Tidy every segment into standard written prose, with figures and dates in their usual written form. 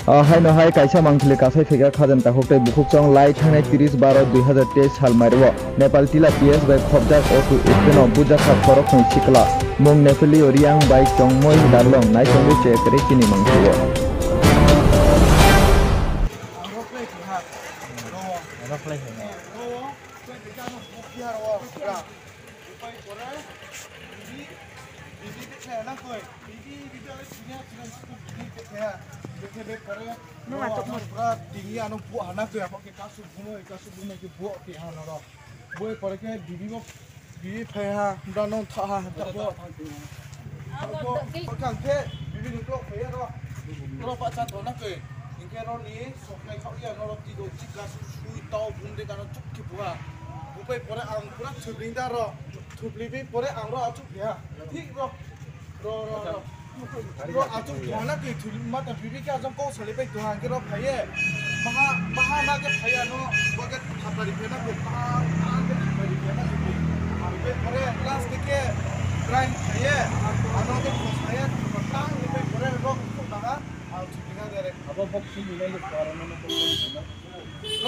हायनो हाय कायसा मांथले कासाय फेगा खाजन ताखोक्तै बुखुकचং लाई थांनाय 30/12/2023 साल माइरव नेपाल तिला PS बाय खबजाक अटु एपेनो बुजाखा फरक नै सिकला मुं नेफेलि ओरियां बाय चंमय दारलं नाय चंगै चेकरे चिनि मांथुओ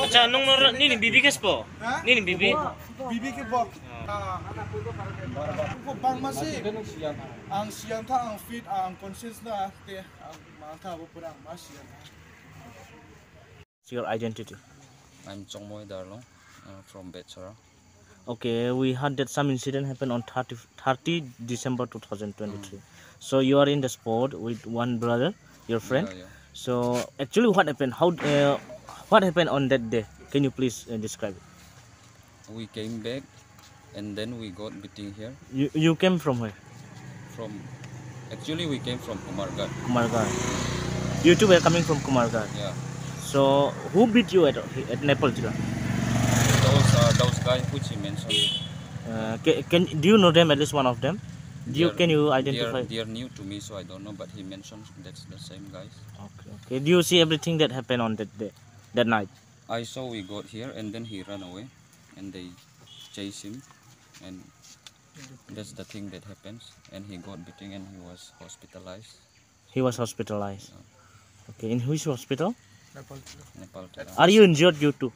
Acha nung ni bibi kes po. Ni bibi. Bibi ke po. Bang masih. Ang siang ta ang fit ang conscious na te ang mata bo purang masih. Your identity. I'm Chongmoy Darlong from Bechara. Okay, we heard that some incident happened on 30 December 2023. So you are in the sport with one brother, your friend. Yeah. So actually, what happened? What happened on that day? Can you please describe it? We came back and then we got beating here. You came from where? Actually we came from Kumargat. Kumargar. You two were coming from Kumargar. Yeah. So who beat you at Nepal Jila? Those guys which he mentioned. Do you know them, at least one of them? Can you identify? They are new to me, so I don't know. But he mentioned that's the same guys. Okay. Do you see everything that happened on that day, that night? I saw we got here and then he ran away, and they chased him, and that's the thing that happens. And he got beating and he was hospitalized. He was hospitalized. Okay. In which hospital? Nepal. Are you injured, you too?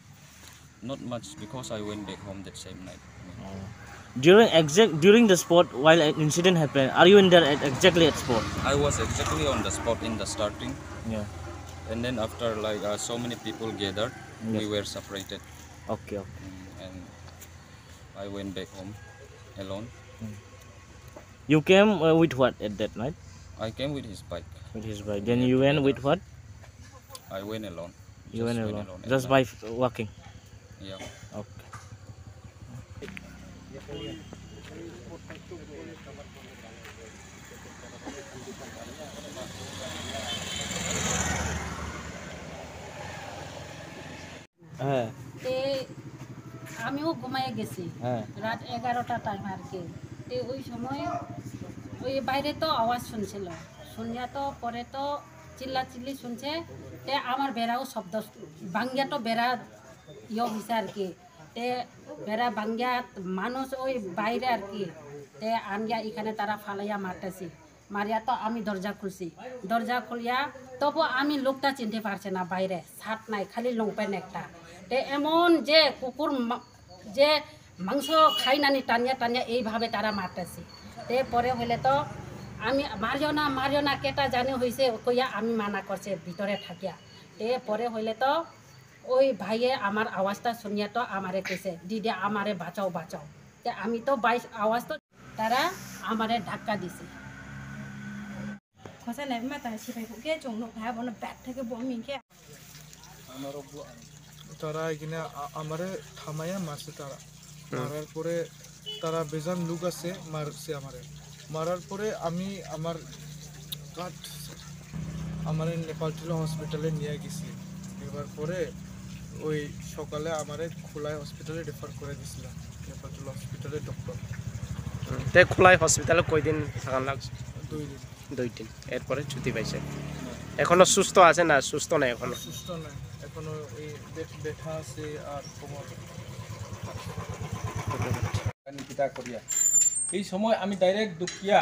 Not much because I went back home that same night. During the sport, while an incident happened, are you in there exactly at sport? I was exactly on the spot in the starting. Yeah. And then after so many people gathered, Yes. we were separated. Okay. And I went back home alone. You came with what at that night? I came with his bike. With his bike. Then you went with what? I went alone. You went alone. at Just night. by walking. Yeah. Okay. আমিও ঘুমায় গেছি রাত 11টা time আর কি ওই সময় ওই বাইরে তো আওয়াজ শুনছিল শুনিয়া তো পরে তো চিল্লাচিল্লি শুনছে আমার বেড়াও শব্দ বাঙ্গিয়া তো বেড়া হয়েছে আর কি বেড়া বাঙ্গিয়া মানুষ ওই বাইরে আর কি আনিয়া এখানে তারা ফালাইয়া মারতেছি মারিয়া তো আমি দরজা খুলছি দরজা খুলিয়া তবু আমি লোকটা চিনতে পারছে না বাইরে ছাট নাই খালি লংপেন একটা এমন যে কুকুর যে মাংস খাই নানি টানিয়া এইভাবে তারা মারতেছি পরে হইলে তো আমি মারিও না কেটা জানি হয়েছে কইয়া আমি মানা করছে ভিতরে থাকিয়া পরে হইলে তো ওই ভাইয়ে আমার আওয়াজটা শুনিয়া তো আমারে কইছে দিদি আমারে বাঁচাও আমি তো আওয়াজ তো তারা আমারে ধাক্কা দিছে তারা এখানে আমারে থামাইয়া মারছে তারা মারার পরে তারা বেজান লোক আছে মারছে আমারে মারার পরে আমি আমার নেপাল টিলা হসপিটালে নিয়ে গেছি এবার পরে ওই সকালে আমারে খোলাই হসপিটালে রেফার করে দিছিল নেপাল টিলা হসপিটালে ডক্টর খোলাই হসপিটালে কয়দিন থাকার লাগছে 2 দিন এরপরে ছুটি পাইছে এখনো সুস্থ আছে না সুস্থ নাই এখনো সুস্থ নাই এখনো এই ব্যথা আছে আর কোমর এই সময় আমি ডাইরেক্ট দুকিয়া